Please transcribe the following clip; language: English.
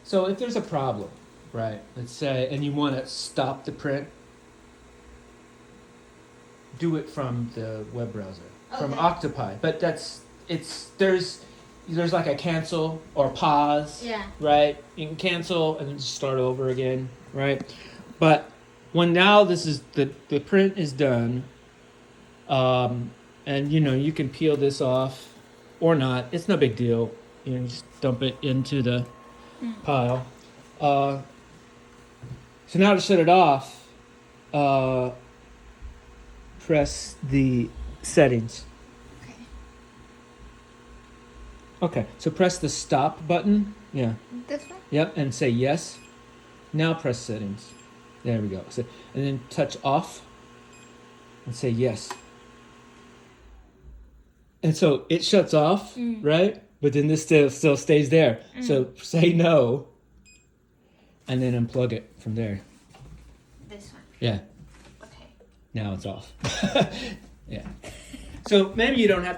So if there's a problem, right? Let's say, and you want to stop the print, do it from the web browser, from Okay. Octopi. But there's like a cancel or pause, Yeah. right? You can cancel and then just start over again, right? But when now this is the print is done, and you can peel this off or not. It's no big deal. You just dump it into the pile. So now to shut it off, press the settings. Okay. Okay, so press the stop button. Yeah. This one? Yep, and say yes. Now press settings. There we go. So, and then touch off and say yes. And so it shuts off, right? But then this still stays there. So say no and then unplug it from there. This one. Yeah. Okay. Now it's off. Yeah. So maybe you don't have to